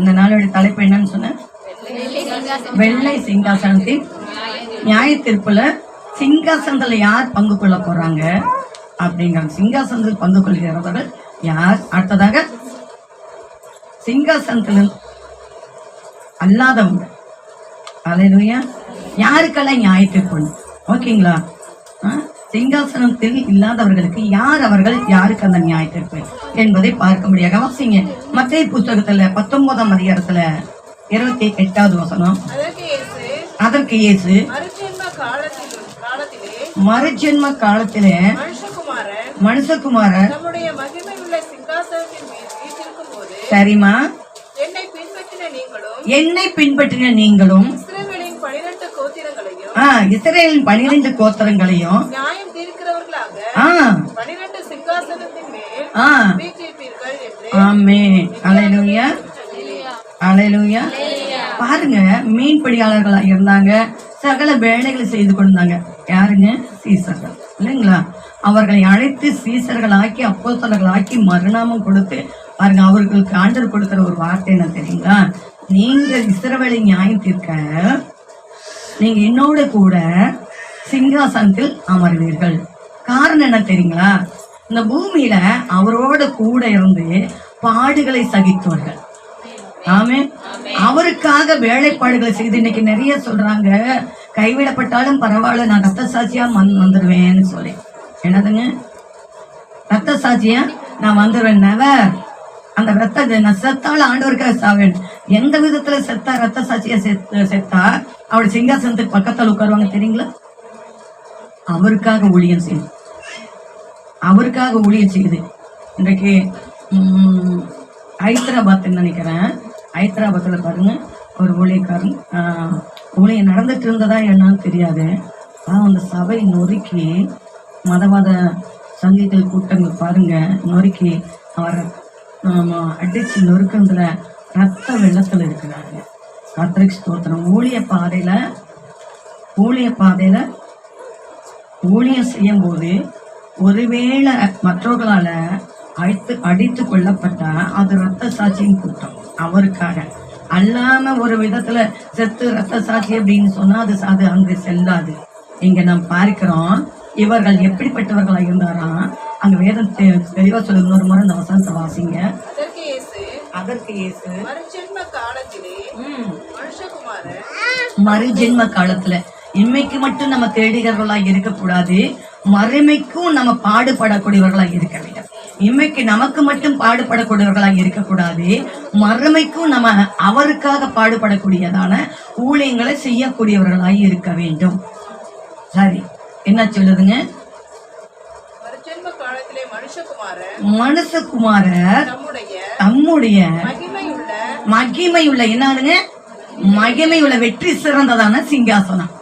இந்த நாளோட தலைப்பு என்னன்னு சொன்ன? வெள்ளை சிங்காசனத்தின் நியாய தீர்ப்புல சிங்காசனத்துல யார் பங்கு கொள்ள போறாங்க அப்படிங்கிற, சிங்காசனத்தில் பங்கு கொள்கிறவர்கள் யார்? அடுத்ததாக சிங்காசனத்தில் அல்லாதவங்க, அல்லேலூயா, யாருக்கெல்லாம் நியாய தீர்ப்பு? ஓகேங்களா? சிங்காசனத்தில் இல்லாதவர்களுக்கு யார் அவர்கள், யாருக்கு அந்த நியாய தீர்ப்பு என்பதை பார்க்க முடியாது. வாசிங்க மத்தேயு புத்தகத்துல 19ஆம் அதிகாரத்துல 28வது வசனம். அதற்கு இயேசு மறுஜென்ம காலத்திலே மனுஷகுமாரன் சரிமா என்னை பின்பற்றின நீங்களும் இஸ்ரவேலின் 12 கோத்திரங்களையும் ஆமென். அல்லேலூயா, அல்லேலூயா. பாருங்க, மீன்பிடியாளர்களா இருந்தாங்க, சகல வேலைகளை செய்து கொண்டாங்க. யாருங்க? சீசர்கள் இல்லைங்களா? அவர்களை அழைத்து சீசர்களாக்கி அப்போஸ்தலர்களாக்கி மறுநாமம் கொடுத்து பாருங்க, அவர்களுக்கு ஆண்டவர் கொடுக்கிற ஒரு வார்த்தை என்ன தெரியுங்களா? நீங்க இஸ்ரவேலை நியாயம் தீர்க்க நீங்க என்னோட கூட சிங்காசனத்தில் அமர்வீர்கள். காரணம் என்ன தெரியுங்களா? இந்த பூமியில அவரோட கூட இருந்து பாடுகளை சகித்தவர்கள். ஆமென். அவருக்காக வேலைப்பாடுகளை செய்து இன்னைக்கு நிறைய சொல்றாங்க, கைவிடப்பட்டாலும் பரவாயில்ல, நான் ரத்த சாட்சியா வந்துடுவேன்னு சொல்லி. என்னதுங்க? ரத்த சாட்சியா நான் வந்துடுவேன். நெவர். அந்த ரத்த செத்தால் ஆண்டவருக்காக சாவேன். எந்த விதத்துல செத்தா ரத்த சாட்சியா செத்தா அவருடைய சிங்காசனத்துக்கு பக்கத்துல உட்காருவாங்க தெரியுங்களா? அவருக்காக ஊழியம் செய்யுது, அவருக்காக ஊழியம் செய்யுது. இன்றைக்கு ஹைதராபாத் நினைக்கிறேன், ஹைதராபாத்ல பாருங்க ஒரு ஊழியக்காரன் ஊழியம் நடந்துட்டு இருந்ததா என்னன்னு தெரியாது. அந்த சபை நொறுக்கி மதவாத சங்கீதல் கூட்டங்கள் பாருங்க நொறுக்கி அவரை அடிச்சு நொறுக்கிறதுல ரத்த வெள்ளத்துல இருக்கிறாங்க. கர்த்தருக்கு ஸ்தோத்திரம். ஊழிய பாதையில ஊழியம் செய்யும் போது ஒருவேளை மற்றவர்களால அடித்து கொள்ளப்பட்டா அது ரத்த சாட்சியின் கூட்டம். அவருக்காக அல்லாம ஒரு விதத்துல செத்து ரத்த சாட்சி அப்படின்னு சொன்னா அது அங்கு செல்லாது. இங்க நாம் பார்க்கிறோம் இவர்கள் எப்படிப்பட்டவர்களா இருந்தாராம். அங்க வேதம் தெளிவா சொல்லுங்க. ஒரு முறை இந்த வசனத்தை வாசிங்க. அதற்கு இயேசு மறுஜென்ம காலத்துல இன்மைக்கு மட்டும் நம்ம தேடுகிறவர்களா இருக்கக்கூடாது, மறுமைக்கும் நம்ம பாடுபடக்கூடியவர்களா இருக்க வேண்டும். இன்மைக்கு நமக்கு மட்டும் பாடுபடக்கூடியவர்களா இருக்கக்கூடாது, மறுமைக்கும் நம்ம அவருக்காக பாடுபடக்கூடியதான ஊழியங்களை செய்யக்கூடியவர்களாய் இருக்க வேண்டும். சரி, என்ன சொல்லுதுங்க? மனுஷகுமாரர் தம்முடைய மகிமையுள்ள என்னதுங்க? மகிமையுள்ள வெற்றி சிறந்ததான சிங்காசனம்.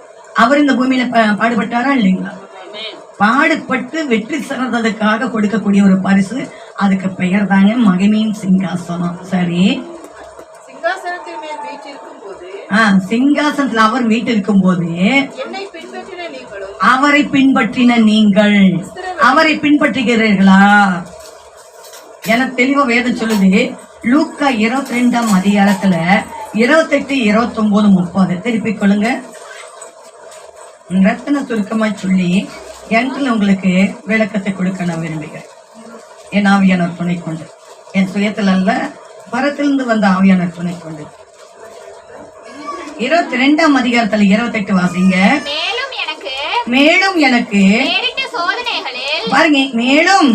அவர் இந்த பூமியில பாடுபட்டாரா இல்லைங்களா? பாடுபட்டு வெற்றி சிறந்ததுக்காக கொடுக்கக்கூடிய ஒரு பரிசு, அதுக்கு பெயர் தாங்க மகிமையின் சிங்காசனம். சரி, சிங்காசனத்துல அவர் வீட்டிருக்கும் போது அவரை பின்பற்றின நீங்கள் அவரை பின்பற்றுகிறீர்களா? எனக்கு தெளிவா வேதம் சொல்லுது. லூக்கா 22ஆம் அதிகாரத்துல 28, 29, 30 திருப்பிக் கொள்ளுங்க. ரத்தின சுருக்கமா சொல்லி எனக்கு உங்களுக்கு விளக்கத்தை கொடுக்க நான் விரும்புகிறேன். என் ஆவியான துணை கொண்டு, என் சுயத்தில் அல்ல, பரத்திலிருந்து வந்த ஆவியான துணை கொண்டு. 22ஆம் அதிகாரத்துல 28 வாசிங்க. மேலும் எனக்கு பாருங்க, மேலும்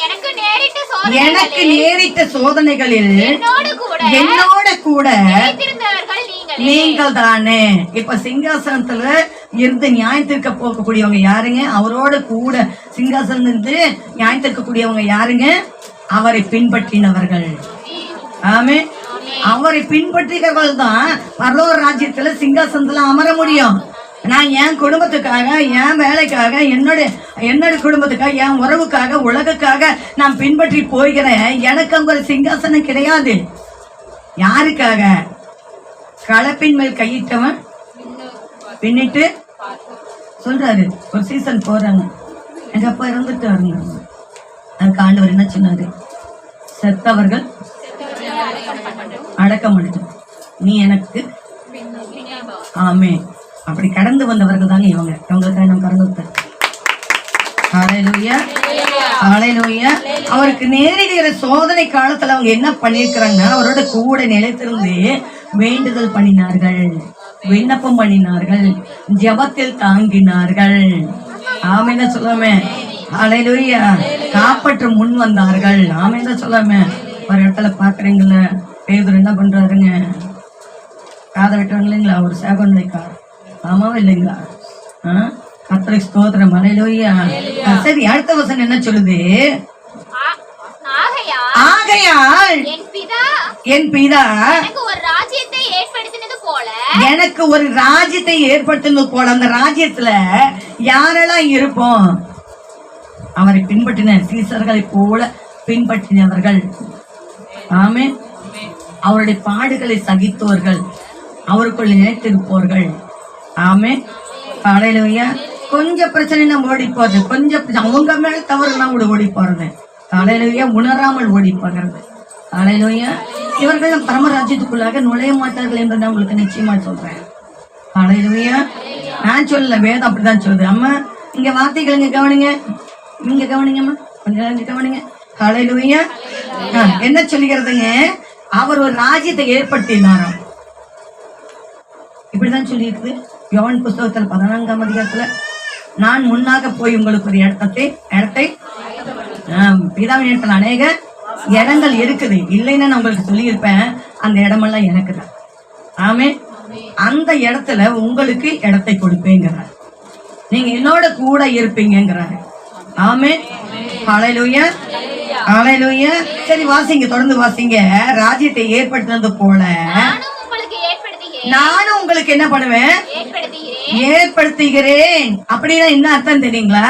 எனக்கு நேரிட்ட சோதனைகளில் என்னோட கூட நீங்கள் தானே. இப்ப சிங்காசனத்துல இருந்து நியாயத்திற்க போகக்கூடியவங்க யாருங்க? அவரோட கூட சிங்காசனம் இருந்து நியாயத்திற்கக்கூடியவங்க யாருங்க? அவரை பின்பற்றினவர்கள். ஆமே. அவரை பின்பற்றினவர்கள் தான் பரலோக ராஜ்யத்துல சிங்காசனத்துல அமர முடியும். நான் என் குடும்பத்துக்காக, என் வேலைக்காக, என்னோட குடும்பத்துக்காக, என் உறவுக்காக, உலகுக்காக நான் பின்பற்றி போகிறேன். எனக்கு அங்க ஒரு சிங்காசனம் கிடையாது. யாருக்காக? களப்பின் மேல் கையிட்டவன் பின்னிட்டு சொல்றாரு. ஒரு சீசன் போறாங்க, எங்க அப்பா இறந்துட்டாருங்க. அதுக்கு ஆண்டவர் என்ன சொன்னாரு? செத்தவர்கள் அடக்கம் அடிச்சோம். நீ எனக்கு ஆமே. அப்படி கடந்து வந்தவர்கள் தாங்க இவங்களுக்காக நம்ம கறந்து. ஹல்லேலூயா, ஹல்லேலூயா. அவருக்கு நேரிடுகிற சோதனை காலத்துல அவங்க என்ன பண்ணிருக்கிறாங்கன்னா, அவரோட கூட நிலைத்திருந்து வேண்டுதல் பண்ணினார்கள், விண்ணப்பம் பண்ணினார்கள், ஜெபத்தில் தாங்கினார்கள். ஆமென் சொல்லாமே. ஹல்லேலூயா. காப்பாற்ற முன் வந்தார்கள். ஆமென் சொல்லாமே. ஒரு இடத்துல பாக்குறீங்கள, பேதுரு என்ன பண்றாருங்க, காதை வெட்டுறாங்க இல்லைங்களா, ஒரு சேகோன்லைக்கார். ஆமாவா இல்லைங்களா? கர்த்தருக்கு ஸ்தோத்திரம். ஹல்லேலூயா. சரி, அடுத்த வசனம் என்ன சொல்லுது? ஆகையால் என் பிதா எனக்கு ஒரு ராஜ்யத்தை ஏற்படுத்தினது போல அந்த ராஜ்யத்துல யாரெல்லாம் இருப்போம்? அவரை பின்பற்றின சீசர்களை போல பின்பற்றினவர்கள். ஆமென். அவருடைய பாடுகளை சகித்தவர்கள், அவருக்குள் நிலைத்திருப்பவர்கள். ஆமென். ஹல்லேலூயா. கொஞ்சம் பிரச்சனை நம்ம ஓடி போறது, கொஞ்சம் அவங்க மேல தவறு நம்ம ஓடி போறது. ஹல்லேலூயா. உணராமல் ஓடி போகிறது. ஹல்லேலூயா. இவர்கள் பரமராஜ்யத்துக்குள்ளாக நுழைய மாட்டார்கள் என்று நான் உங்களுக்கு நிச்சயமா சொல்றேன். ஹல்லேலூயா. நான் சொல்லல, வேதம் அப்படிதான் சொல்லுது. அம்மா இங்க வார்த்தைகள் இங்க கவனிங்க, இங்க கவனிங்கம்மா, கொஞ்சம் கவனிங்க. ஹல்லேலூயா. என்ன சொல்லுகிறதுங்க? அவர் ஒரு ராஜ்யத்தை ஏற்படுத்தினாராம். இப்படிதான் சொல்லியிருக்குது யோவான் புஸ்தகத்துல 14ஆம் அதிகாரத்துல, நான் முன்னாக போய் உங்களுக்கு ஒரு இடத்தை பிதாவின் இடத்துல அநேக இடங்கள் இருக்குது, இல்லைன்னு நான் உங்களுக்கு சொல்லியிருப்பேன். அந்த இடமெல்லாம் எனக்கு தான். ஆமே. அந்த இடத்துல உங்களுக்கு இடத்தை கொடுப்பேங்கிறார். நீங்க என்னோட கூட இருப்பீங்கிறாரு. ஆமே. ஹல்லேலூயா, ஹல்லேலூயா. சரி, வாசிங்க, தொடர்ந்து வாசிங்க. ராஜ்யத்தை ஏற்படுத்தினது போல நானும் உங்களுக்கு என்ன பண்ணுவேன்? ஏற்படுத்துகிறேன். அப்படின்னா என்ன அர்த்தம் தெரியுங்களா?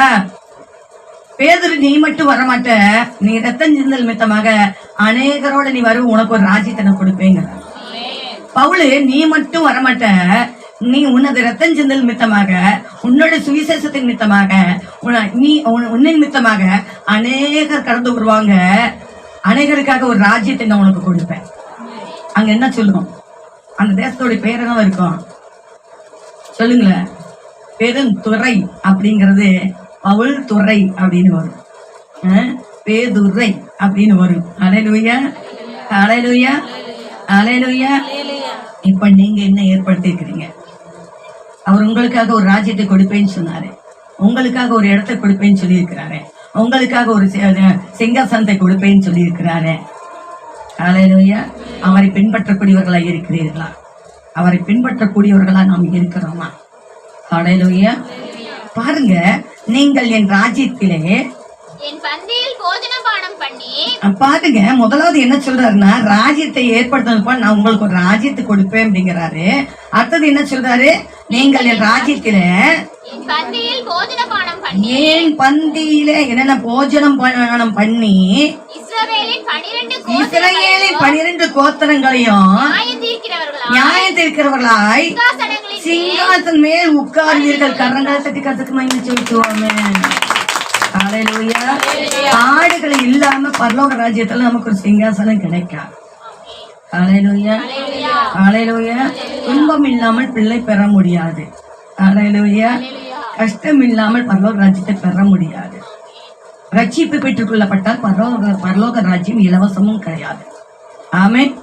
பேதுரு, நீ மட்டும் வரமாட்ட, நீ ரத்தம் சிந்தல் நிமித்தமாக அநேகரோட நீ வரும், உனக்கு ஒரு ராஜ்யத்தை நான் கொடுப்பேங்க. பவுலு, நீ மட்டும் வரமாட்ட, நீ உன்னது ரத்தம் சிந்தல் நிமித்தமாக, உன்னோட சுவிசேஷத்தின் நிமித்தமாக, உன்னின் நிமித்தமாக அநேகர் கடந்து வருவாங்க, அநேகருக்காக ஒரு ராஜ்யத்தை நான் உனக்கு கொடுப்பேன். அங்க என்ன சொல்லுவோம்? அந்த தேசத்தோட பேர் என்ன இருக்கும் சொல்லுங்களேன்? பெருந்துறை அப்படிங்கிறது பவுல் துறை அப்படின்னு வரும், பேதுரை அப்படின்னு வரும். ஹல்லேலூயா, ஹல்லேலூயா, ஹல்லேலூயா. இப்ப நீங்க என்ன ஏற்படுத்திருக்கிறீங்க? அவர் உங்களுக்காக ஒரு ராஜ்யத்தை கொடுப்பேன்னு சொன்னாரு, உங்களுக்காக ஒரு இடத்தை கொடுப்பேன்னு சொல்லி இருக்கிறாரு, உங்களுக்காக ஒரு சிங்காசனத்தை கொடுப்பேன்னு சொல்லி இருக்கிறாரு. ஹல்லேலூயா. அவரை பின்பற்றக்கூடியவர்களா இருக்கிறீர்களா? அவரை பின்பற்றக்கூடியவர்களா நாம் இருக்கிறோமா? ஹல்லேலூயா. பாருங்க, நீங்கள் என் ராஜ்யத்திலே பாருங்க, முதலாவது என்ன சொல்றாருன்னா, ராஜ்யத்தை ஏற்படுத்தினப்ப நான் உங்களுக்கு ஒரு ராஜ்யத்தை கொடுப்பேன் அப்படிங்கிறாரு. அடுத்தது என்ன சொல்றாரு? நீங்கள் என் ராஜ்யத்திலே ஏன் பந்தியில என்னென்ன போஜனம் பண்ணி இஸ்ரவேலின் 12 கோத்திரங்களையும் நியாயம் தீர்க்கிறவர்களாய் சிங்காசனம் மேல் உட்கார்ந்தீர்கள். கரங்களை தட்டி கத்துக்கு மகிழ்ச்சி சொல்லுவாங்க. ஹல்லேலூயா. ஆடுகள் இல்லாம பரலோக ராஜ்யத்துல நமக்கு ஒரு சிங்காசனம் கிடைக்காது. ஹல்லேலூயா, ஹல்லேலூயா. துன்பம் இல்லாமல் பிள்ளை பெற முடியாது. ஹல்லேலூயா. கஷ்டம் இல்லாமல் பரலோக ராஜ்யத்தை பெற முடியாது. ரட்சிப்பு பெற்றுக் கொள்ளப்பட்டால் பரலோக ராஜ்யம் இலவசமும் கிடையாது. ஆமென்.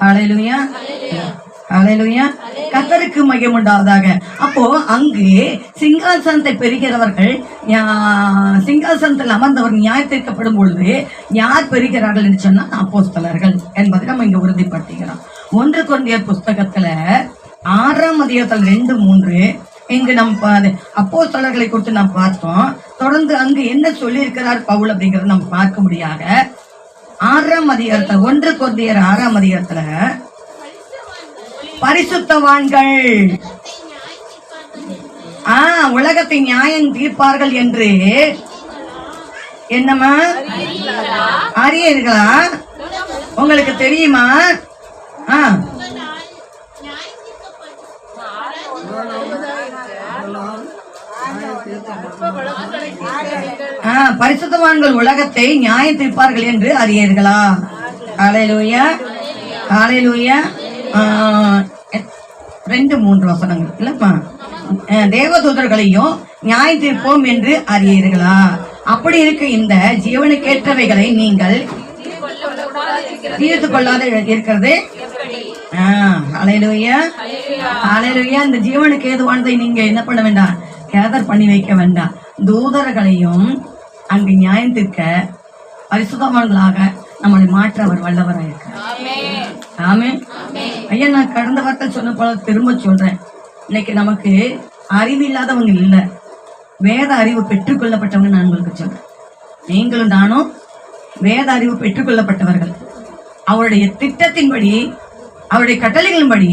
ஹல்லேலூயா, ஹல்லேலூயா. கர்த்தருக்கு மகிமை உண்டாவதாக. அப்போ அங்கு சிங்காசனத்தை பெறுகிறவர்கள், சிங்காசனத்தில் அமர்ந்தவர் நியாயத்தீர்க்கப்படும் பொழுது யார் பெறுகிறார்கள் என்று சொன்னால் அப்போஸ்தலர்கள் என்பதை நம்ம இங்க உறுதிப்படுத்திக்கிறோம். 1 கொரிந்தியர் புஸ்தகத்துல 6ஆம் அதிகாரத்தில் 2-3 இங்கு நம்ம அப்போஸ்தலர்களை குறித்து நாம் பார்த்தோம். தொடர்ந்து அங்கு என்ன சொல்லி இருக்கிறார் பவுல் அப்படிங்கறத நம்ம பார்க்க முடியாத 6ஆம் அதிகாரத்துல 1 கொரிந்தியர் 6ஆம் அதிகாரத்துல பரிசுத்தவான்கள் உலகத்தை நியாயம் தீர்ப்பார்கள் என்று என்னமா அறியீர்களா? உங்களுக்கு தெரியுமா? பரிசுத்தவான்கள் உலகத்தை நியாயம் தீர்ப்பார்கள் என்று அறியீர்களா? ஹல்லேலூயா, ஹalleluya. 2-3 வசனங்கள் இல்லப்பா. தேவதூதர்களையும் நியாய தீர்ப்போம் என்று அறியீர்களா? அப்படி இருக்க இந்த ஜீவனுக்கேற்றவைகளை நீங்கள் தீர்த்து கொள்ளாத இருக்கிறது. ஹalleluya, ஹalleluya. இந்த ஜீவனுக்கு ஏதுவானதை நீங்க என்ன பண்ண வேண்டாம், கேதர் பண்ணி வைக்க வேண்டாம். தூதர்களையும் அங்கு நியாயம் தீர்க்க பரிசுத்தவான்களாக நம்மளை மாற்ற அவர் வல்லவராக இருக்கிறார். ஆமென். ஐயா, நான் கடந்த வாரத்தில் சொன்ன போல திரும்ப சொல்றேன். இன்னைக்கு நமக்கு அறிவு இல்லாதவங்க இல்ல, வேத அறிவு பெற்றுக்கொள்ளப்பட்டவங்க. நான் உங்களுக்கு சொல்றேன், நீங்களும் நானும் வேத அறிவு பெற்றுக்கொள்ளப்பட்டவர்கள். அவருடைய திட்டத்தின்படி, அவருடைய கட்டளைகளின்படி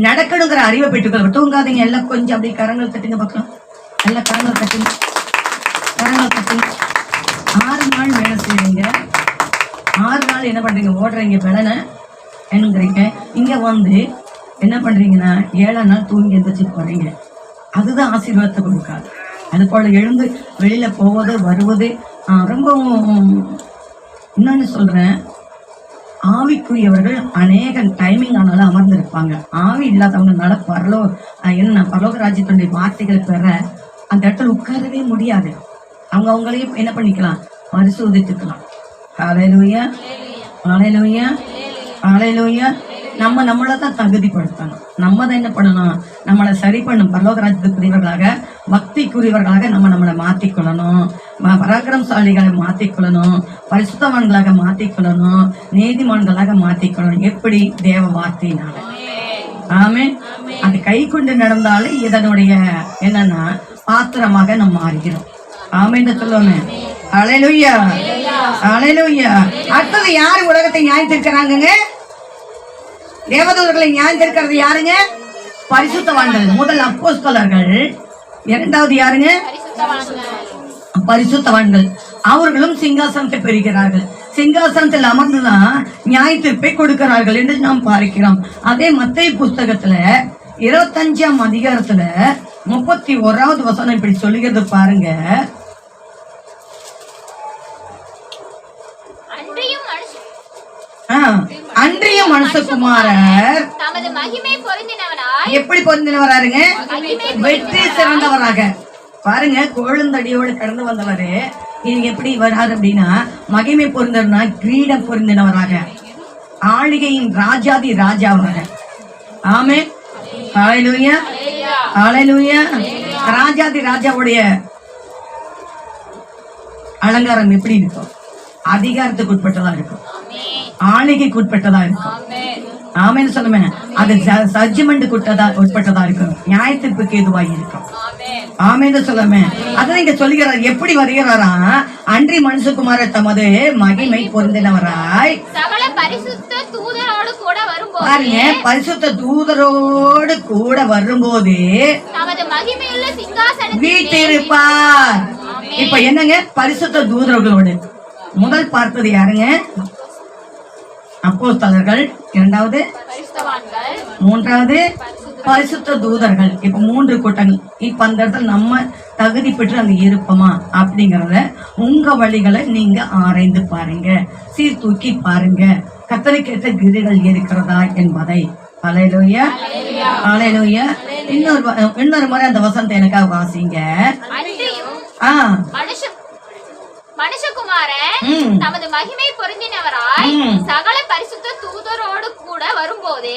நடக்கணுங்கிற அறிவை பெற்றுக்கொள்ளப்பட்டு. தூங்காதீங்க, எல்லாம் கொஞ்சம் அப்படியே கரங்கள் தட்டுங்க பார்க்கலாம். எல்லாம் கரங்கள் தட்டுங்க, கரங்கள் தட்டுங்க. 6 நாள் வேலை செய்றீங்க, 6 நாள் என்ன பண்றீங்க, ஓடுறீங்க, பலனை என்னங்கிறீங்க. இங்க வந்து என்ன பண்றீங்கன்னா 7ஆம் நாள் தூங்கி எந்திரிச்சு போறீங்க. அதுதான் ஆசீர்வாதத்தை கொடுக்காது. அது போல எழுந்து வெளியில போவது வருவது ரொம்பவும். இன்னொன்னு சொல்றேன், ஆவிக்குரியவர்கள் அநேக டைமிங் ஆனாலும் அமர்ந்திருப்பாங்க. ஆவி இல்லாதவங்கனால பரலோக ராஜ்யத்தினுடைய வார்த்தைகள் பெற அந்த இடத்துல உட்காரவே முடியாது. அவங்க அவங்களையும் என்ன பண்ணிக்கலாம், பரிசோதித்துக்கலாம். ஹalleluya, ஹalleluya, ஹalleluya. நம்மளை தான் தகுதிப்படுத்தணும். நம்ம தான் என்ன பண்ணணும், நம்மளை சரி பண்ணும். பரலோக ராஜ்யத்துக்குரியவர்களாக, பக்திக்குரியவர்களாக நம்மளை மாத்திக்கொள்ளணும். பராக்கிரமசாலிகளை மாத்திக்கொள்ளணும், பரிசுத்தவான்களாக மாத்திக்கொள்ளணும், நீதிமான்களாக மாத்திக்கொள்ளணும். எப்படி? தேவ வார்த்தையினால. ஆமென். அது கை கொண்டு நடந்தாலே இதனுடைய என்னன்னா பாத்திரமாக நம்ம மாறுகிறோம். ஆமென் சொல்லுவோமே. ஹalleluya, ஹalleluya. அடுத்தது யாரு உலகத்தை நியாயத்திருக்கிறாங்க? தேவதூதர்களை நியாயத்திருக்கிறது யாருங்க? பரிசுத்தவான்கள். முதல் அப்போஸ்தலர்கள், இரண்டாவது யாருங்க? பரிசுத்தவான்கள். அவர்களும் சிங்காசனத்தை பெறுகிறார்கள். சிங்காசனத்தில் அமர்ந்துதான் நியாய தீர்ப்பை கொடுக்கிறார்கள் என்று நாம் பார்க்கிறோம். அதே மத்தேயு புஸ்தகத்துல 25ஆம் அதிகாரத்துல 31வது வசனம் இப்படி சொல்லுகிறது பாருங்க. அன்றைய மனுஷகுமாரர் எப்படி பொருந்தினவராருங்க? வெற்றி சிறந்தவராக. பாருங்க, கொழுந்தடியோடு கடந்து வந்தவரு இது எப்படி வராது அப்படின்னா மகிமை பொருந்தவர்னா கிரீடம் பொருந்தினவராக, ஆளிகையின் ராஜாதி ராஜாவாக. ஆமென். ஹalleluya, ஹalleluya. ராஜாதி ராஜாவுடைய அலங்காரம் எப்படி இருக்கும்? அதிகாரத்துக்கு உட்பட்டதா இருக்கும், ஆளுகைக்கு உட்பட்டதா இருக்கும். ஆமென் சொல்லுமே. அது ஜட்ஜ்மெண்ட்டுக்கு உட்பட்டதா இருக்கும், நியாயத்திற்கு ஏதுவாக இருக்கும். ஆமென் சொல்லுமே. அதான் இங்க சொல்லுகிறார். எப்படி வருகிறாரா? அன்றி மனுஷகுமார தமது மகிமை பொருந்தினவராய் பாருங்க, பரிசுத்த தூதரோடு கூட வரும்போது வீட்டிருப்பார். இப்ப என்னங்க, பரிசுத்த தூதர்களோடு முதல் பார்த்தது யாருங்க? அப்போஸ்தலர்கள், இரண்டாவது மூன்றாவது பரிசுத்த தூதர்கள். இப்ப 3 கூட்டங்கள். இப்ப அந்த இடத்துல நம்ம தகுதி பெற்று அங்க இருப்போமா அப்படிங்கறத உங்க வழிகளை நீங்க ஆராய்ந்து பாருங்க, சீர்தூக்கி பாருங்க, கத்தரிக்கேற்ற கிரிகள் இருக்கிறதா என்பதை. ஹalleluya, ஹalleluya. இன்னொரு முறை அந்த வசனத்தை எனக்காக வாசிங்க. மனுஷகுமாரன் தமது மகிமை பொருந்தினவராய் சகல பரிசுத்த தூதரோடு கூட வரும்போது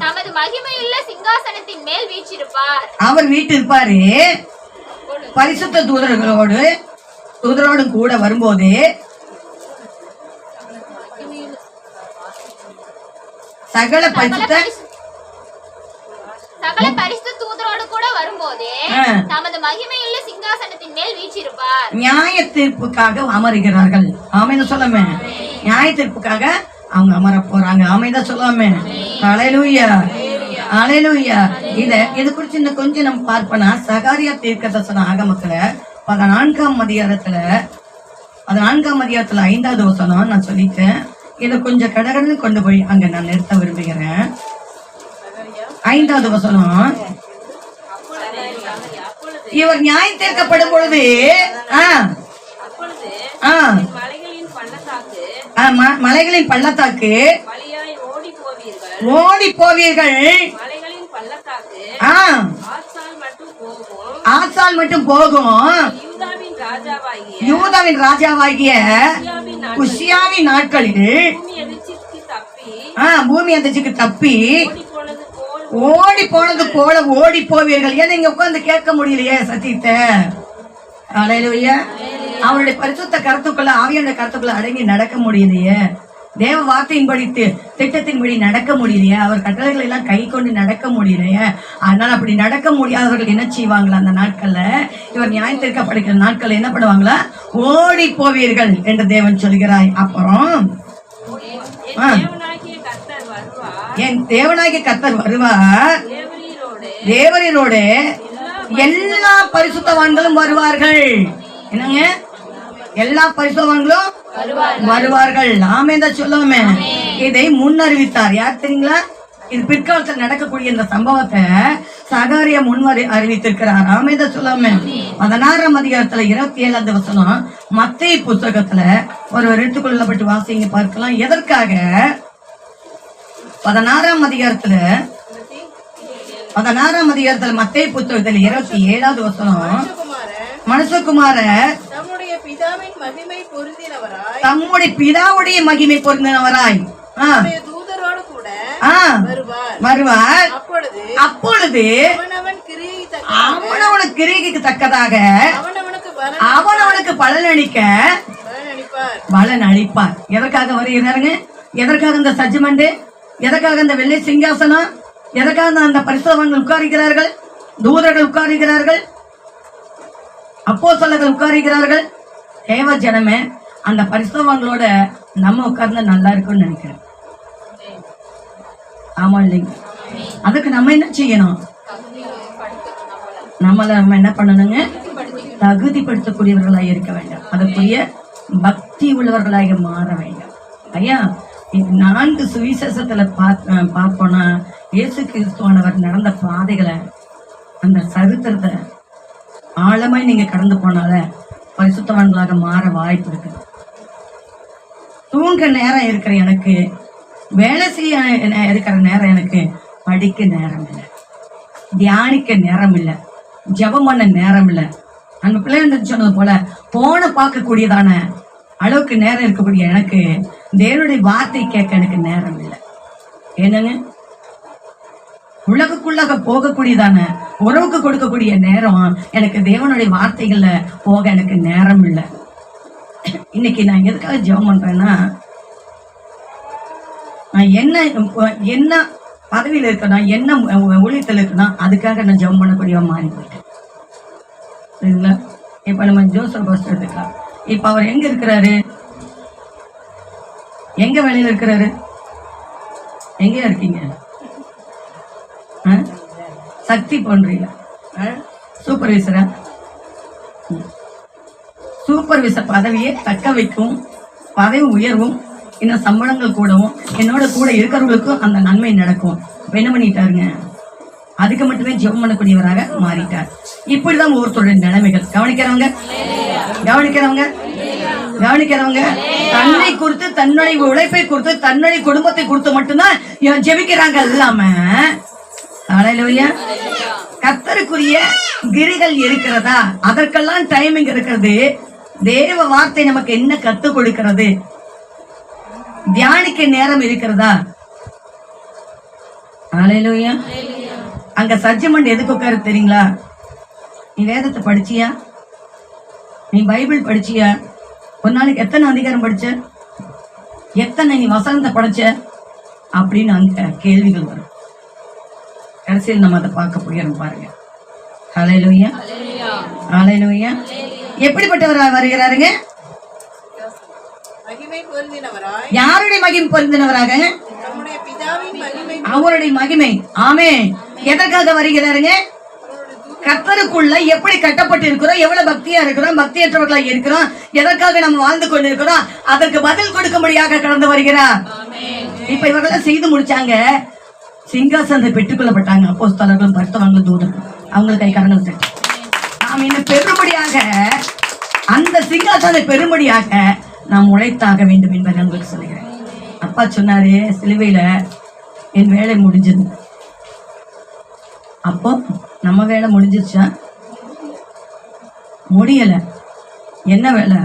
தமது மகிமையுள்ள சிங்காசனத்தின் மேல் வீற்றிருப்பார். அவர் வீற்றிருப்பாரு. பரிசுத்த தூதரோடு கூட வரும்போது சகல பரிசுத்த தூதரோடு கூட வரும்போது தமது மகிமையுள்ள சிங்காசனத்தின் மேல் வீற்றிருப்பார். நியாய தீர்ப்புக்காக அமருகிறார்கள். ஆமென் சொல்லாமே. நியாய தீர்ப்புக்காக அவங்க அமர போறாங்க. ஆமென் சொல்லாமே. ஹalleluya, ஹalleluya. இது குறித்து இன்னும் கொஞ்சம் நம்ம பார்ப்போம்னா சகாரியா தீர்க்கதரிசன ஆகமத்துல 14ஆம் அதிகாரத்துல 5வது வசனம் நான் சொல்லிட்டேன். இதை கொஞ்சம் கடகடன்னு கொண்டு போய் அங்க நான் நிறுத்த விரும்புகிறேன். 5வது வசனம். இவர் நியாயம் தீர்க்கப்படும் பொழுது மலைகளின் பள்ளத்தாக்கு ஓடி போவீர்கள். மலைகளின் பள்ளத்தாக்கு ஆசால் மட்டும் போகும். ஆசால் மட்டும் போகும். யூதாவின் ராஜாவாகிய யூதாவின் ராஜாவாகிய உசியாவின் நாட்களில் பூமி அதிர்ச்சிக்கு தப்பி பூமி அதிர்ச்சிக்கு தப்பி ஓடி போனது போல் ஓடி போனது போல ஓடி போவீர்கள். ஏன்னா இங்க உட்கார்ந்து கேட்க முடியலையே சத்தியத்தை. அல்லேலூயா. அவருடைய பரிசுத்த கருத்துக்குள்ள ஆவியானுடைய கருத்துக்குள்ள அடங்கி நடக்க முடியலையே. தேவ வார்த்தையின்படி திட்டத்தின்படி நடக்க முடியலையே. அவர் கட்டளைகளை எல்லாம் கை கொண்டு நடக்க முடியலையே. அதனால அப்படி நடக்க முடியாதவர்கள் என்ன செய்வாங்களா? அந்த நாட்கள்ல இவர் நியாயம் தீர்க்கப்படுகிற நாட்கள்ல என்ன பண்ணுவாங்களா? ஓடி போவீர்கள் என்று தேவன் சொல்கிறாய். அப்புறம் என் தேவனாகிய கர்த்தர் வருவார். தேவரீரோடு எல்லா பரிசுத்தவான்களும் வருவார்கள். என்னங்க? எல்லா பரிசுத்தவான்களும் வருவார்கள். ஆமே தான் சொல்லுவோமே. இதை முன்னறிவித்தார். யார் தெரியுங்களா? இது பிற்காலத்தில் நடக்கக்கூடிய இந்த சம்பவத்தை சகாரியா அறிவித்திருக்கிறார். ஆமே தான் சொல்லாம 16ஆம் அதிகாரத்துல 27ஆவது வசனம் மத்தேயு புத்தகத்துல ஒரு எடுத்துக்கொள்ளப்பட்டு வாசிங்க பார்க்கலாம். எதற்காக 16ஆம் அதிகாரத்துல மத்தேயு புத்தகத்துல 27ஆவது வசனம் மனுஷகுமார தம்முடைய பிதாவுடைய மகிமை பொருந்தினவராய் வருவார். அப்பொழுது அவனவனுக்கு கிரியைக்கு தக்கதாக அவனவனுக்கு பலன் அளிப்பார். எதற்காக வருகிறாருங்க? எதற்காக இந்த சஜ்மெண்ட்? எதற்காக இந்த வெள்ளை சிங்காசனம்? எதற்காக அந்த பரிசுத்தவான்கள் உட்காருகிறார்கள்? தூதர்கள் உட்காருகிறார்கள், அப்போஸ்தலர்கள் உட்காருகிறார்கள். தேவ ஜனமே, அந்த பரிசுத்தவான்களோட நம்ம உட்கார்ந்தா நல்லா இருக்கும்னு நினைக்கிறேன். ஆமா இல்லைங்க? அதுக்கு நம்ம என்ன செய்யணும்? நம்ம என்ன பண்ணணுங்க? தகுதிப்படுத்தக்கூடியவர்களாக இருக்க வேண்டும். அதுக்குரிய பக்தி உள்ளவர்களாக மாற வேண்டும். ஐயா, 4 சுவிசேஷத்துல பார்ப்போம்னா இயேசு கிறிஸ்துவானவர் நடந்த பாதைகளை, அந்த சரித்திரத்தை ஆழமாய் நீங்க கடந்து போனால பரிசுத்தவான்களாக மாற வாய்ப்பு இருக்கு. தூங்க நேரம் இருக்கிற எனக்கு, வேலை செய்ய இருக்கிற நேரம் எனக்கு, படிக்க நேரம் இல்லை, தியானிக்க நேரம் இல்லை, ஜெபம் பண்ண நேரம் இல்லை. அந்த பிள்ளைங்க சொன்னது போல போன பார்க்கக்கூடியதான அளவுக்கு நேரம் இருக்கக்கூடிய எனக்கு தேவனுடைய வார்த்தை கேட்க எனக்கு நேரம் இல்லை. என்னங்க? உலகுக்குள்ளாக போகக்கூடியதான உறவுக்கு கொடுக்கக்கூடிய நேரம் எனக்கு தேவனுடைய வார்த்தைகள்ல போக எனக்கு நேரம் இல்லை. இன்னைக்கு நான் எதுக்காக ஜெபம் பண்றேன்னா, நான் என்ன பதவியில இருக்கணும், என்ன ஊழியத்தில் இருக்கணும், அதுக்காக நான் ஜெபம் பண்ணக்கூடிய மாறி போயிட்டேன். சரிங்களா? இப்ப நம்ம ஜோசப் பாஸ்டர் எடுத்துக்கலாம். இப்ப அவர் எங்க இருக்கிறாரு? எங்க வேலையில இருக்கிறாரு? எங்கேயா இருக்கீங்க? சக்தி பண்றீங்க. சூப்பர்வைசரா? சூப்பர்வைசர் பதவியை தக்க வைக்கும், பதவி உயர்வும், இன்னும் சம்பளங்கள் கூடவும், என்னோட கூட இருக்கிறவங்களுக்கும் அந்த நன்மை நடக்கும். என்ன பண்ணிட்டாருங்க? அதுக்கு மட்டுமே ஜெபம் பண்ணக்கூடியவராக மாறிட்டார். இப்படிதான் ஒவ்வொருத்தருடைய நிலைமைகள். கவனிக்கிறவங்க தன்னை குறித்து, தன்னுடைய உழைப்பை குறித்து, தன்னுடைய குடும்பத்தை குறித்து மட்டும்தான் ஜெபிக்கிறாங்க. இல்லாம அல்லேலூயா, கர்த்தருக்குரிய கிரிகள் இருக்கிறதா? அதற்கெல்லாம் டைமிங் இருக்கிறது. தேவ வார்த்தை நமக்கு என்ன கத்துக் கொடுக்கிறது? தியானிக்க நேரம் இருக்கிறதா? அல்லேலூயா. அங்க சஜ்ஜமெண்ட் எதுக்கு உட்காரு தெரியுங்களா? நீ வேதத்தை படிச்சியா? நீ பைபிள் படிச்சியா? ஒரு நாளைக்கு எத்தனை அதிகாரம் படிச்ச? எத்தனை நீ வசனத்தை படிச்ச? அப்படின்னு அங்க கேள்விகள் வரும். கடைசியில் நம்ம அதை பார்க்க போகிறோம். பாருங்க. ஹல்லேலூயா, ஹல்லேலூயா. எப்படிப்பட்டவரா வருகிறாருங்க? யாருடைய மகிமை பொருந்தினவராக? அவருடைய மகிமை. ஆமே. எதற்காக வருகிறாருங்க? கர்த்தருக்குள்ள எப்படி கட்டப்பட்டு இருக்கிறோம், எவ்வளவு பக்தியா இருக்கிறோம், பக்தியற்றவர்களா இருக்கிறோம், எதற்காக நம்ம வாழ்ந்து கொண்டு இருக்கிறோம், அதற்கு பதில் கொடுக்கும்படியாக கடந்து வருகிறார். இப்ப இவர்களெல்லாம் செய்து முடிச்சாங்க. சிங்காசனத்தை பெற்றுக்கொள்ளப்பட்டாங்க. அப்போஸ்தலர்களும் பரிசுத்தவான்களும் தூதர்கள். அவங்களுக்கு கை கரங்கள் தட்டி நாம் இன்னும் பெரும்படியாக அந்த சிங்காசனத்தை பெரும்படியாக நாம் உழைத்தாக வேண்டும் என்பதை உங்களுக்கு சொல்லுகிறேன். அப்பா சொன்னாரு, சிலுவையில என் வேலை முடிஞ்சது. அப்போ நம்ம வேலை முடிஞ்சிருச்சா? முடியல. என்ன வேலை?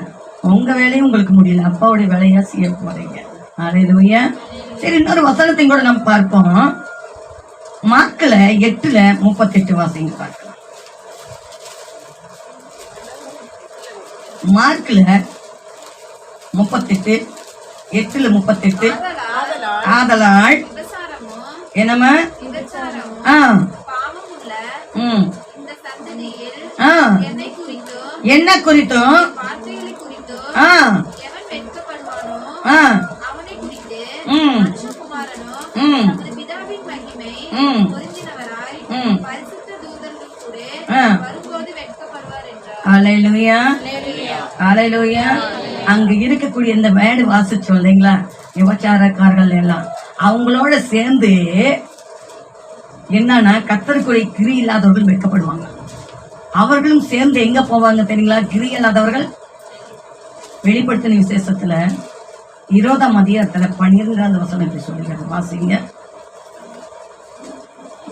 உங்க வேலையும் உங்களுக்கு முடியல, அப்பாவுடைய வேலையா செய்ய போறீங்க. அல்லேலூயா. சரி, இன்னொரு வசனத்தையும் கூட நம்ம பார்ப்போம். மார்க்ல 8:38 வாசிங்க பார்க்கலாம். மார்க்ல 38:38 ஆதலால் என்னமா என்ன குறித்தும் அல்லேலூயா, அல்லேலூயா. அங்க இருக்கக்கூடிய இந்த வேடு வாசிச்சோம் இல்லைங்களா, விபச்சாரக்காரர்கள் எல்லாம் அவங்களோட சேர்ந்து என்னன்னா கர்த்தருக்குரிய கிரி இல்லாதவர்கள் வெட்கப்படுவாங்க. அவர்களும் சேர்ந்து எங்க போவாங்க தெரியுங்களா? கிரி இல்லாதவர்கள். வெளிப்படுத்தின விசேஷத்துல 20ஆம் அதிகாரத்துல 12வது வசனத்தை சொல்லுகிறது, வாசிங்க.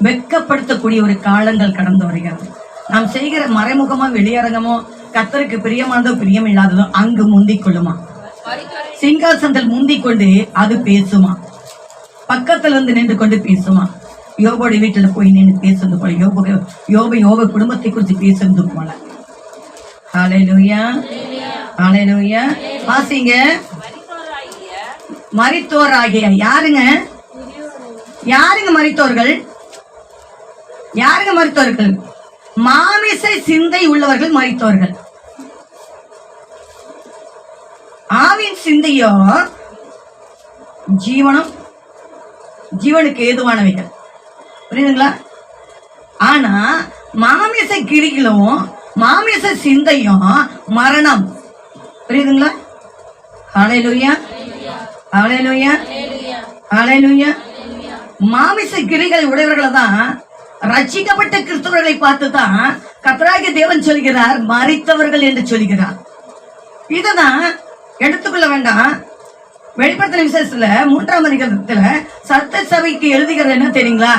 வெட்கப்படுத்தக்கூடிய ஒரு காலங்கள் கடந்து வருகிறது. நாம் செய்கிற மறைமுகமோ வெளியரங்கமோ கர்த்தருக்கு பிரியமானதோ பிரியம் இல்லாததோ அங்கு முந்திக் கொள்ளுமா, சிங்காசனத்தில் முந்திக் கொண்டு அது பேசுமா, பக்கத்துல இருந்து நின்று கொண்டு பேசுமா. யோபோட வீட்டுல போய் நின்று பேசுறது போல, யோப குடும்பத்தை குறித்து பேசுறது போல. ஹல்லேலூயா, ஹல்லேலூயா. வாசிங்க. மரித்தோராகிய யாருங்க? யாருங்க மரித்தோர்கள்? யாருங்க மரித்தோர்கள்? மாமிச சிந்தை உள்ளவர்கள் மரித்தோர்கள். ஆவின் சிந்தையோ ஜீவனம், ஜீவனுக்கு ஏதுவானவைகள். புரியுதுங்களா? ஆனா மாமிச கிரிகளும் மாமிச சிந்தையும் மரணம். புரியுதுங்களா? ஹல்லேலூயா, ஹல்லேலூயா, ஹல்லேலூயா. மாமிச கிரிகளை உடையவர்களை தான், ரட்சிக்கப்பட்ட கிறிஸ்தவர்களை பார்த்து தான் கர்த்தராகிய தேவன் சொல்கிறார் மரித்தவர்கள் என்று சொல்கிறார். இததான் எடுத்துக்கொள்ள வேண்டாம். வெளிப்படுத்தின விசேஷத்துல 3ஆம் அதிகாரத்துல சத்த சபைக்கு எழுதுகிறது என்ன தெரியுங்களா?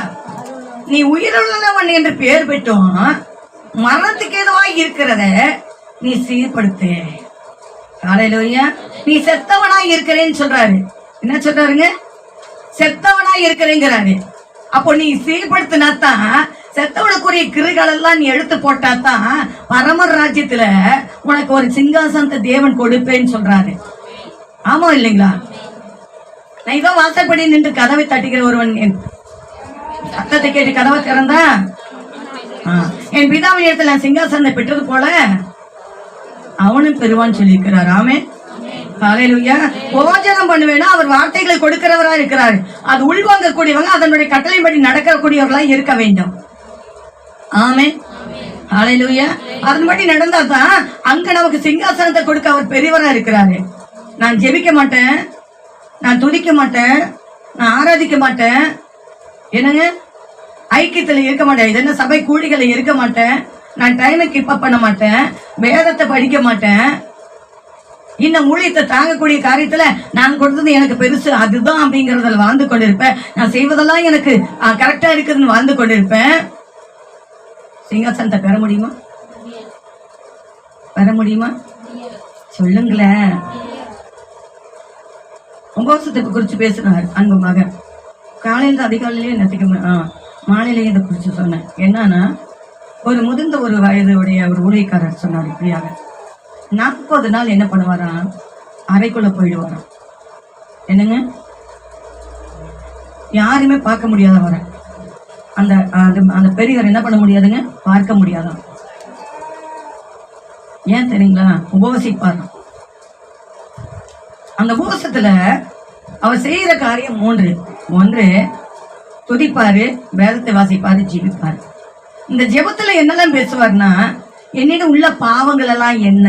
நீ உயிருள்ளவன் என்று பெயர் பெற்றும் மரணத்துக்கு ஏதுவாய் இருக்கிறத நீ சீர்படுத்து. ஹல்லேலூயா. நீ செத்தவனாய் இருக்கிறேன்னு சொல்றாரு. என்ன சொல்றாருங்க? செத்தவனாய் இருக்கிறேங்கிறாரு. அப்போ நீ சீர்படுத்தினாத்தான், செத்தவனுக்குரிய கிரிகள் எல்லாம் நீ எடுத்து போட்டாதான் பரமர் ராஜ்யத்துல உனக்கு ஒரு சிங்காசனத்தை தேவன் கொடுப்பேன்னு சொல்றாரு. ஆமா இல்லைங்களா? நான் இதோ வாசப்படி நின்று கதவை தட்டுகிற ஒருவன் சத்தத்தை கேட்டு கதவை திறந்தா என் பிதாவின் இடத்துல நான் சிங்காசனத்தை பெற்றது போல அவனும் பெறுவான்னு சொல்லியிருக்கிறார். ஆமென், ஹல்லேலூயா. போஜனம் பண்ணுவேன்னா அவர் வார்த்தைகளை கொடுக்கிறவரா இருக்கிறார். அது உள்வாங்க கூடியவங்க, அதனுடைய கட்டளைப்படி நடக்கக்கூடியவர்களா இருக்க வேண்டும். ஆமென், ஹல்லேலூயா. அதன்படி நடந்தா தான் அங்க நமக்கு சிங்காசனத்தை கொடுக்க அவர் பெரியவரா இருக்கிறாரு. நான் ஜெபிக்க மாட்டேன், நான் துதிக்க மாட்டேன், நான் ஆராதிக்க மாட்டேன், என்னங்க ஐக்கியத்துல இருக்க மாட்டேன், இது என்ன சபை கூடிகளை இருக்க மாட்டேன், நான் டைமை கீப் அப் பண்ண மாட்டேன், வேதத்தை படிக்க மாட்டேன், இந்த ஊழியத்தை தாங்கக்கூடிய காரியத்துல நான் கொடுத்தது எனக்கு பெருசு அதுதான் அப்படிங்கறதுல வாழ்ந்து கொண்டிருப்பேன். நான் செய்வதெல்லாம் எனக்கு கரெக்டா இருக்குதுன்னு வாழ்ந்து கொண்டிருப்பேன். சிங்காசனத்தை பெற முடியுமா? பெற முடியுமா? சொல்லுங்களேன். உபவாசத்தை குறிச்சு பேசுறாரு அன்பு மகன். காலையில அதிகாலையிலேயே நெத்திக்க மாலையிலேயே இதை குறிச்சு சொன்னேன். என்னன்னா, ஒரு முதிர்ந்த ஒரு வயதுடைய ஒரு ஊழியக்காரர் சொன்னார் இப்படியாக, 40 நாள் என்ன பண்ணுவாராம், அறைக்குள்ள போயிடுவாராம். என்னங்க, யாருமே பார்க்க முடியாத வர அந்த அந்த பெரியவர் என்ன பண்ண முடியாதுங்க, பார்க்க முடியாதான். ஏன் தெரியுங்களா? உபவசிப்பார். அந்த உபவாசத்துல அவர் செய்யற காரியம் 3. 1, துதிப்பாரு, வேதத்தை வாசிப்பாரு, ஜெபிப்பாரு. இந்த ஜெபத்துல என்னெல்லாம் பேசுவார்னா, என்னிடம் உள்ள பாவங்கள் எல்லாம் என்ன.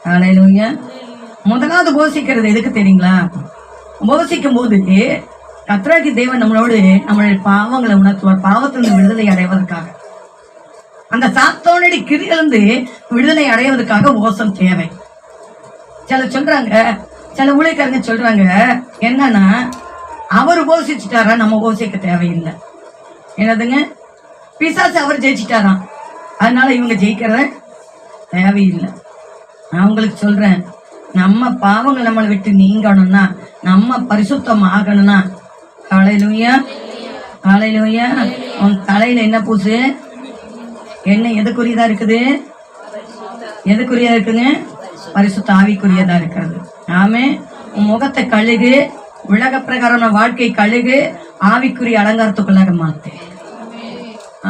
ஹல்லேலூயா. முதலாவது உபவாசிக்கிறது எதுக்கு தெரியுங்களா? உபவாசிக்கும் போது கர்த்தராகிய தேவன் நம்மளோடு நம்மளுடைய பாவங்களை உணர்த்துவார், பாவத்திலிருந்து விடுதலை அடைவதற்காக. அந்த சாத்தானுடைய கிரியிலிருந்து விடுதலை அடைவதற்காக உபவாசம் தேவை. சில சொல்றாங்க, சில ஊழியக்காரங்க சொல்றாங்க என்னன்னா, அவர் உபோசிச்சுட்டாரா, நம்ம உபோசிக்க தேவையில்லை. என்னதுங்க, பிசாசு அவர் ஜெயிச்சிட்டாராம், அதனால இவங்க ஜெயிக்கிறத தேவையில்லை. நான் உங்களுக்கு சொல்றேன், நம்ம பாவங்கள் நம்மளை விட்டு நீங்கணும்னா, நம்ம பரிசுத்தம் ஆகணும்னா, ஹல்லேலூயா ஹல்லேலூயா. உன் தலையில என்ன பூசு? என்ன எதுக்குரியதா இருக்குது? எதுக்குரியதா இருக்குங்க? பரிசுத்த ஆவிக்குரியதா இருக்கிறது. ஆமே. உன் முகத்தை கழுகு, உலக பிரகாரமான வாழ்க்கை கழுகு, ஆவிக்குரிய அலங்காரத்துக்குள்ளாக மாத்து.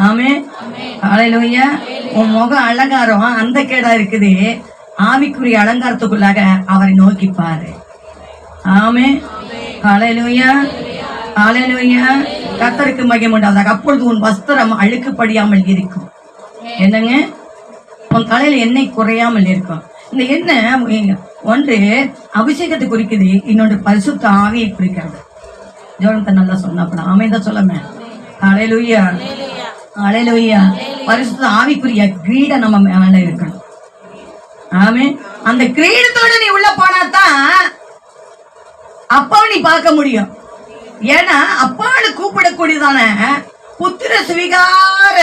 ஆமே. ஹல்லேலூயா. உன் முக அலங்காரம் அந்த கேடா இருக்குது, ஆவிக்குரிய அலங்காரத்துக்குள்ளாக அவரை நோக்கி பாரு. ஆமே. ஹல்லேலூயா ஹல்லேலூயா. கர்த்தருக்கு மகிமை உண்டாவதாக. அப்பொழுது உன் வஸ்திரம் அழுக்குப்படியாமல் இருக்கும். என்னங்க, உன் தலையில எண்ணெய் குறையாமல் இருக்கும். இந்த எண்ணெய் ஒன்று அபிஷேகத்தை குறிக்குது, இன்னொன்று பரிசுத்த ஆவியை குறிக்கிறது. ஜோனத்தை நல்லா சொன்னாப்பட ஆமைதான் சொல்லாம. ஹல்லேலூயா ஹல்லேலூயா. பரிசுத்த ஆவிக்குரிய கிரீட நம்ம மேல இருக்கணும். ஆமே. அந்த கிரீடத்தோட நீ உள்ள போனாதான் அப்பாவை நீ பார்க்க முடியும். ஏன்னா அப்பான்னு கூப்பிடக்கூடியதான புத்திர சுவிகார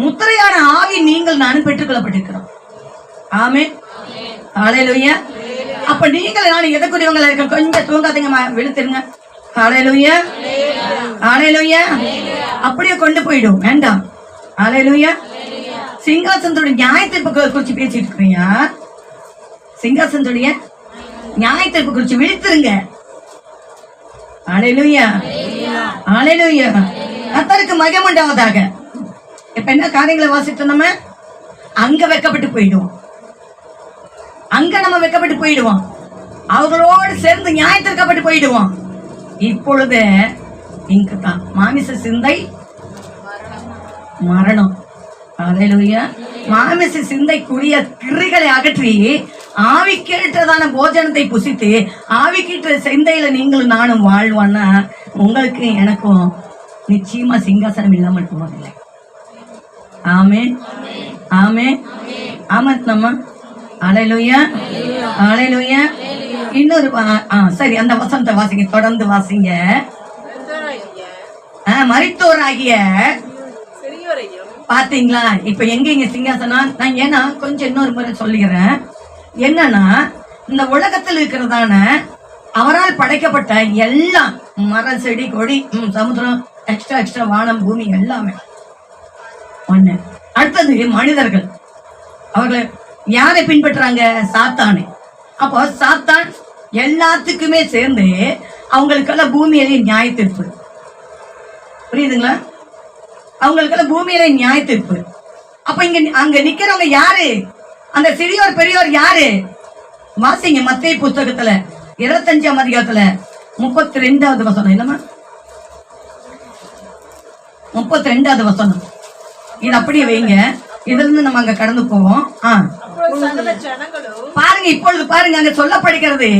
முத்திரையான ஆவி நீங்கள் நானும் பெற்றுக் கொள்ளப்பட்டிருக்கிறோம். ஆமே. ஹல்லேலூயா. அப்ப நீங்கள் நான் எதற்குரியவங்களா இருக்க? கொஞ்சம் தூங்காதீங்க, விழுத்துருங்க. ஹல்லேலூயா ஹல்லேலூயா. அப்படியே கொண்டு போயிடும், வேண்டாம். ஹல்லேலூயா. சிங்காசனத்தோட நியாயத்தீர்ப்பு குறிச்சு பேசிட்டு இருக்கீங்க. சிங்காசனத்துடைய நியாயத்தீர்ப்பு குறிச்சு விழுத்துருங்க. ஹல்லேலூயா ஹல்லேலூயா. கர்த்தருக்கு மகிமை உண்டாவதாக. இப்ப என்ன காரியங்களை வாசித்தோம்? நம்ம அங்க வெக்கப்பட்டு போயிடுவோம், அங்க நம்ம வெக்கப்பட்டு போயிடுவோம், அவர்களோடு சேர்ந்து நியாயத்திற்கப்பட்டு போயிடுவோம். இப்பொழுது இங்குதான் மாமிச சிந்தை மரணம். ஹல்லேலூயா. மாமிச சிந்தைக்குரிய கிரிகளை அகற்றி ஆவிக்கேற்றதான போஜனத்தை புசித்து ஆவிக்கேற்ற சிந்தையில நீங்களும் நானும் வாழ்வான்னா உங்களுக்கு எனக்கும் நிச்சயமா சிங்காசனம் இல்லாமல் போவதில்லை. ஆமே ஆமே ஆமா நம்ம. ஹல்லேலூயா ஹல்லேலூயா. இன்னொரு சரி, அந்த வசனத்தை வாசிங்க, தொடர்ந்து வாசிங்க. மரித்தோராகிய பாத்தீங்களா? இப்ப எங்க இங்க சிங்காசனம்? நான் ஏன்னா கொஞ்சம் இன்னொரு முறை சொல்லிக்கிறேன். என்னன்னா, இந்த உலகத்தில் இருக்கிறதான அவரால் படைக்கப்பட்ட எல்லாம், மரம் செடி கொடி சமுத்திரம் எக்ஸ்ட்ரா வானம் பூமி எல்லாமே ஒண்ணு. அடுத்தது மனிதர்கள், அவர்கள் யாரை பின்பற்றுறாங்க? சாத்தானே. அப்போ சாத்தான் எல்லாத்துக்குமே சேர்ந்து அவங்களுக்கெல்லாம் பூமியிலே நியாய தீர்ப்பு. புரியுதுங்களா? அவங்களுக்கெல்லாம் பூமியிலே நியாய தீர்ப்பு. அப்ப இங்க அங்க நிக்கிறவங்க யாரு? அந்த சிறியோர் பெரியோர் யாரு? வாசிங்க மத்தேயு புத்தகத்துல 25ஆம் அதிகாரத்துல 32வது வசனம். இல்லமா 32வது வசனம். இது அப்படியே வைங்க, இதுல இருந்து நம்ம அங்க கடந்து போவோம். பாருங்க, இப்பொழுது பாருங்க, அங்க சொல்லப்படுகிறது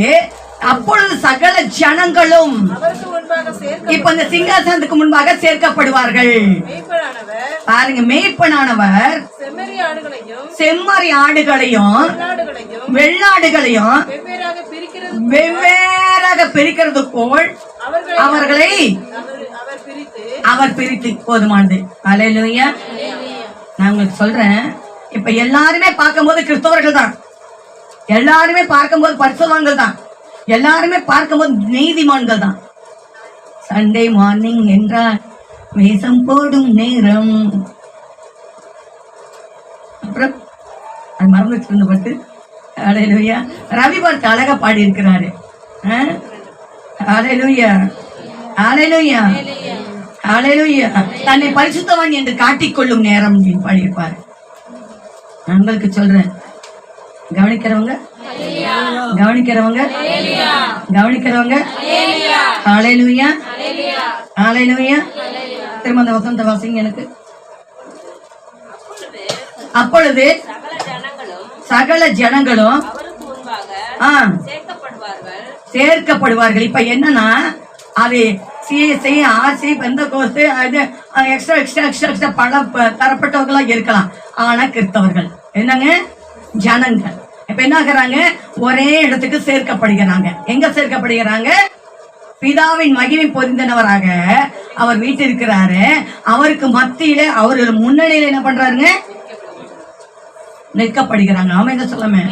அப்பொழுது சகல ஜனங்களும் இப்ப இந்த சிங்காசனத்துக்கு முன்பாக சேர்க்கப்படுவார்கள். பாருங்க, மேய்ப்பனானவர் செம்மறி ஆடுகளையும் வெள்ளாடுகளையும் வெவ்வேறாக பிரிக்கிறது போல் அவர்களை அவர் பிரித்து போதுமானது. ஹல்லேலூயா. நான் உங்களுக்கு சொல்றேன், இப்ப எல்லாருமே பார்க்கும்போது கிறிஸ்தவர்கள் தான், எல்லாருமே பார்க்கும்போது பரிசுத்தவான்கள் தான், எல்லாருமே பார்க்கும்போது நீதிமான்கள் தான். சண்டே மார்னிங் என்றால் வேஷம் போடும் நேரம். அப்புறம் அது மறந்துட்டு இருந்த பட்டு. ஹல்லேலூயா. ரவி பார்த்து அழகா பாடி இருக்கிறாரு. ஹல்லேலூயா ஹல்லேலூயா ஹல்லேலூயா. தன்னை பரிசுத்தவான் என்று காட்டிக்கொள்ளும் நேரம் பாடியிருப்பாரு. உங்களுக்கு சொல்றேன், கவனிக்கிறவங்க கவனிக்கிறவங்க கவனிக்கிறவங்க. ஹல்லேலூயா ஹல்லேலூயா. திரும்ப அந்த வசனத்தை வாசிங்க எனக்கு. அப்பொழுது சகல ஜனங்களும் சேர்க்கப்படுவார்கள். இப்ப என்னன்னா, அது சிஎஸ்ஐ ஆர்சி பெந்தகோஸ்து அது எக்ஸ்ட்ரா பல தரப்பட்டவர்களா இருக்கலாம். ஆனா கிறிஸ்தவர்கள் என்னங்க, ஜனங்கள் இப்ப என்ன ஆகுறாங்க? ஒரே இடத்துக்கு சேர்க்கப்படுகிறாங்க. எங்க சேர்க்கப்படுகிறாங்க? பிதாவின் மகிமை பொருந்தினவராக அவர் வீட்டிருக்கிறாரு. அவருக்கு மத்தியில அவர்கள் முன்னணியில என்ன பண்றாருங்க? நிற்கப்படுகிறாங்க. ஆமென் சொல்லுமே.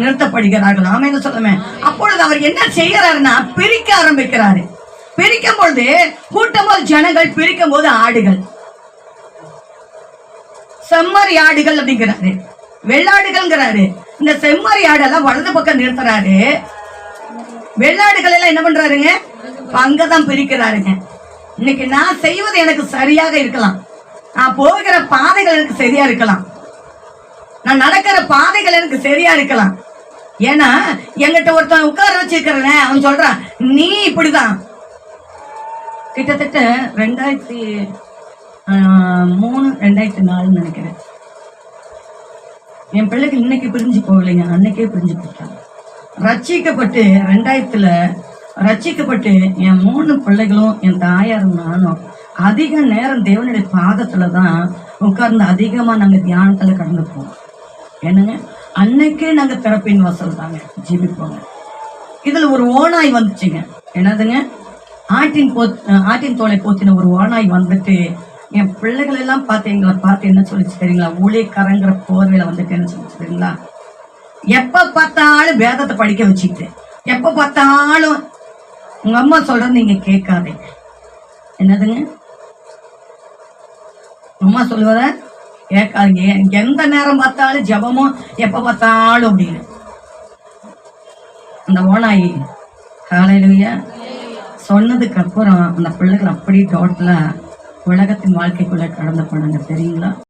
நிறுத்தப்படுகிறார்கள். ஆமென் சொல்லுமே. அப்பொழுது அவர் என்ன செய்யறாருன்னா பிரிக்க ஆரம்பிக்கிறாரு. பிரிக்கும் பொழுது கூட்டம் போது ஜனங்கள், பிரிக்கும் போது ஆடுகள், செம்மறி ஆடுகள் அப்படிங்கிறாரு, வெள்ளாடுகள்ங்கிறாரு. இந்த செம்மறி ஆடெல்லாம் வலது பக்கம் நிறுத்துறாரு. வெள்ளாடுகள் எல்லாம் என்ன பண்றாருங்க? அங்கதான் பிரிக்கிறாருங்க. இன்னைக்கு நான் செய்வது எனக்கு சரியாக இருக்கலாம், நான் போகிற பாதைகள் எனக்கு சரியா இருக்கலாம், நான் நடக்கிற பாதைகள் எனக்கு சரியா இருக்கலாம். ஏன்னா எங்கிட்ட ஒருத்தன் உட்கார வச்சிருக்கிறேன், அவன் சொல்றான் நீ இப்படிதான். கிட்டத்தட்ட 2003 2004 நினைக்கிறேன். என் பிள்ளைக்கு இன்னைக்கு பிரிஞ்சு போகலைங்க, அன்னைக்கே பிரிஞ்சு போயிட்டாங்க. ரட்சிக்கப்பட்டு 2000 ரட்சிக்கப்பட்டு என் 3 பிள்ளைகளும் என் தாயாரும் நானும் அதிக நேரம் தேவனுடைய பாதத்துலதான் உட்கார்ந்து அதிகமா நாங்க தியானத்துல கடந்து போவோம். என்னங்க, அன்னைக்கே நாங்க திறப்பின் வாசல் தாங்க ஜீவிப்போங்க. இதுல ஒரு ஓனாய் வந்துச்சுங்க. என்னதுங்க? ஆட்டின் தோலை போத்தின ஒரு ஓனாய் வந்துட்டு என் பிள்ளைகள் எல்லாம் பார்த்து எங்களை பார்த்து என்ன சொல்லிச்சு தெரியுங்களா? ஊழியக்காரங்கிற போர்வையில வந்துட்டு என்ன சொல்லிச்சு தெரியுங்களா? எப்ப பார்த்தாலும் வேதத்தை படிக்க வச்சுக்கிட்டு, எப்ப பார்த்தாலும் உங்க அம்மா சொல்றது நீங்க கேட்காதீங்க. என்னதுங்க? அம்மா சொல்லுவத கேட்காதீங்க, எந்த நேரம் பார்த்தாலும் ஜபமும் எப்ப பார்த்தாலும் அப்படின்னு. அந்த ஓனாயி ஹல்லேலூயா சொன்னதுக்கு அப்புறம் அந்த பிள்ளைகள் அப்படி டோட்டலா உலகத்தின் வாழ்க்கைக்குள்ள கடந்து போனாங்க. தெரியுங்களா?